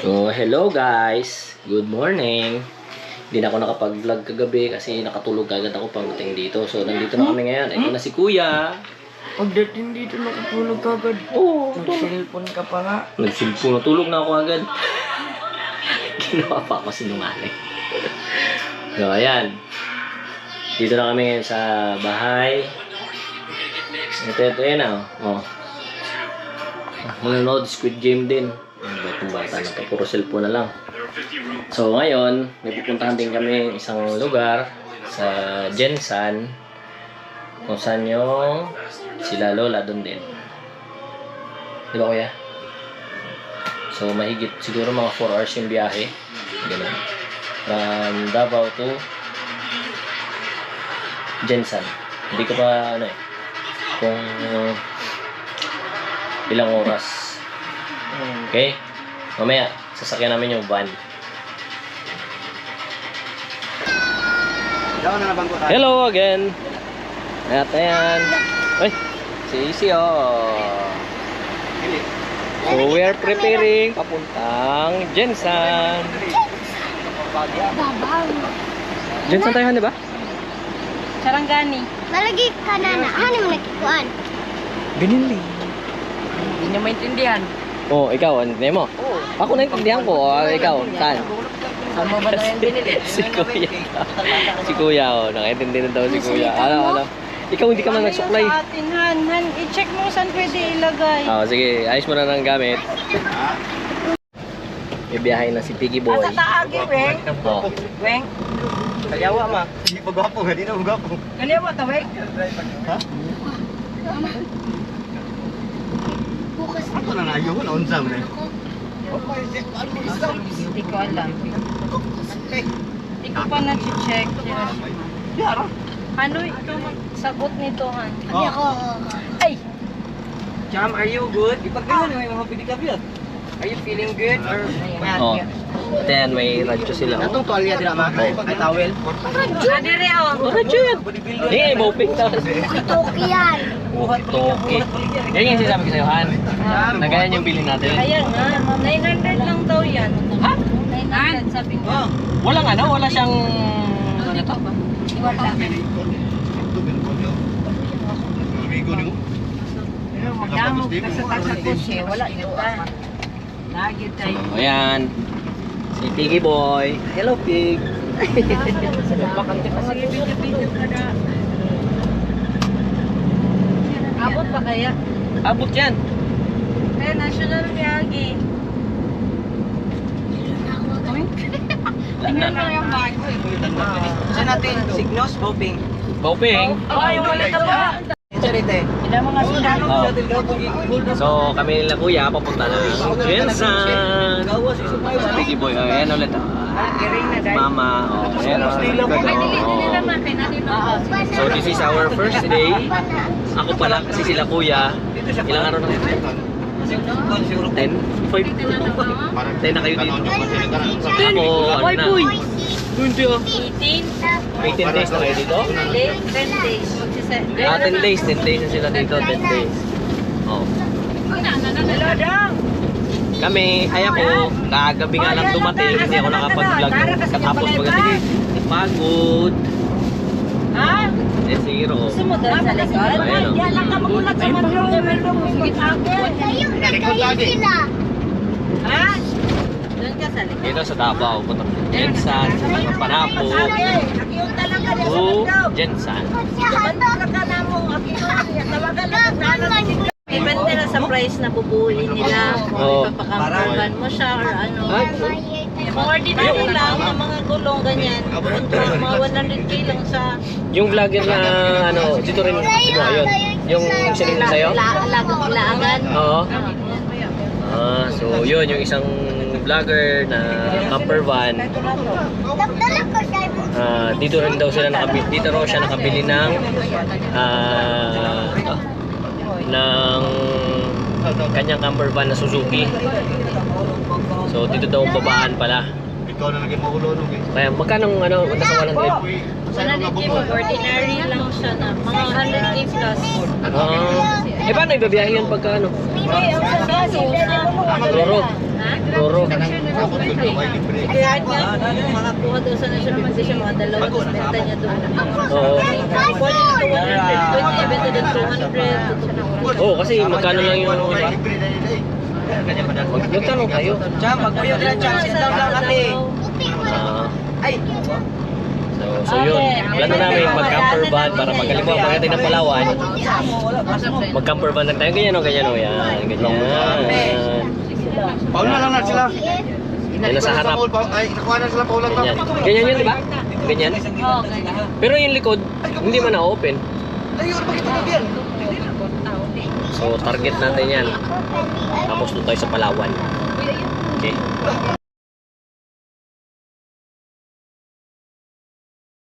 So, hello guys! Good morning! Hindi na ako nakapag-vlog kagabi kasi nakatulog agad ako pagdating dito. So, nandito na kami ngayon. Ito na si Kuya. Pagdating dito nakatulog ka agad. Oo, Nag-cellphone ka pa nga. nagsimpo, natulog na ako agad. Ginawa pa ako sinungaling. So, ayan. Dito na kami ngayon sa bahay. Ito yan ah. Oh. Manonood Squid Game din. Batong bata na to. Puro cellphone na lang. So, ngayon, may pupuntahan din kami isang lugar sa Jensan. Kung saan yung sila Lola doon din. Di ba kuya? So, mahigit siguro mga 4 hours yung biyahe. Ganun. From Davao to Jensan. Hindi ko pa ano eh. Kung ilang oras. Okay? Mamaya, sasakyan namin yung van. Hello again! At ayan. Ay, si Isi oh. So we are preparing papuntang Jensan. Jensan tayo, di ba? Sarangani. Malagi ka na na. Ano mo nakikuan? Binili. Hindi niya maintindihan. Oh, ikaw, ano mo? Oo. Ako naintindihan ko. Ikaw, saan? Saan mo ba na yung binili? Si Kuya. Si Kuya, oh. Nakaintindi na daw si Kuya. Ano. Ikaw hindi ka man nagsuklay. Sa atin, Han. I-check mo saan pwede ilagay. Sige, ayos mo na ng gamit. Ibiyahin na si Piggy Boy. Asa taagi, Weng? Oh. Weng? Kalyawa ma. Hindi pa gwapo, hindi na gwapo. Kaliwa ta, Weng? Ha? Bukas Ako na nayo ko na unsa man. Hindi ko alam. Hindi ko pa na-check. Yara. Ano ikaw magsagot nito, Han? Hindi ako. Ay! Jam, are you good? Ipagkano mo yung mga pinikapyat? Are you feeling good? Or Oh. Then may radyo sila. Atong tuwalya dira ma. Ay towel. Adire, oh. Oh, radyo yan. Hindi, boping daw. Toki yan. Toki. Yan yung sinasabi ko sa'yo, Han. Na ganyan yung bilhin natin. Ayan nga. 900 lang daw yan. Ha? 900 sabi ko. Walang ano? Wala siyang... Ano to? Wala. Amigo ni mo. Magdamog ka sa tasakos eh. Wala ito ah. Lagi tayo. So, ayan. Si Piggy Boy. Hello, Pig. Bakante pa sige, video ka na. Abot pa kaya? Abot yan. Kaya national Miyagi. Tingnan mo yung bag. Saan natin? Signos, Boping. Boping. Ay, wala ka ba? Charite. Ilang mga sundalo. Oh. So, kami nila kuya, papunta na Jensan. Si Piggy Boy. Oh, ayan ulit. Giring na dahil. Mama. Oh, ayan. Oh. So, this is our first day. Ako pala kasi sila kuya. Ilang araw na kayo? 10? 5? 10 na kayo dito. Ako, ano na? 20 oh. 18. 18 days na kayo dito? 10 days. 10 days. 10 days na sila dito. 10 days. Oh. Hello, Dong. Kami, ay ako, kagabi nga lang dumating. Hindi ako nakapag-vlog. Katapos pagdating, pagod. Ha? Zero. Gusto mo doon sa likod? Ayan o. Yan lang ka magulat sa madrong. Kayo sila. Ha? Doon ka sa likod. Dito sa Davao, punta Jensan, Panapo, Nakiyunta lang ka to Jensan. Depende na sa price na bubuuin nila. Oo. Kung ipapakampuhan mo siya or ano. Ay, Yung mga ordinary lang, yung mga gulong ganyan. Mga 100k lang sa... yung vlogger na ano, dito rin, dito ayun. Yung sinigil sa'yo? Lagangan. Oo. So yun, yung isang vlogger na camper van. Nagdala ko siya. Dito rin daw sila nakabili, dito raw siya nakabili ng ng kanyang camper van na Suzuki. So dito daw babaan pala. Ikaw na naging mahulunog eh. Kaya magkano ano, nasa 100? 100k mo, ordinary lang siya na. Mga 100k plus. Paano ibabiyahe yan pagka ano? Hindi, ang sasano. Roro. Ha? Roro. Abot yun, may libre. Kaya nga, makakuha daw sana siya, bibigay siya mga dalawang tapos benta niya doon. Oo. Kunin ito 120, benta doon 200. Oo, kasi magkano lang yung... May libre na nila eh. Magtanong kayo. Jam, magpuyod na Jam. Sit down lang ate. Ah, Ay, so yun. Plano namin mag-camper van para magaling mo pagdating ng Palawan. Mag-camper van lang tayo. Ganyan o, ganyan o. Yan, ganyan. Paul na lang na sila. Yan nasa harap. Ay, nakuha na sila Paul lang Ganyan. Ganyan yun, di ba? Ganyan. Pero yung likod, hindi man na-open. Layo na pakita na yan. So, target natin yan. Tapos doon tayo sa Palawan. Okay.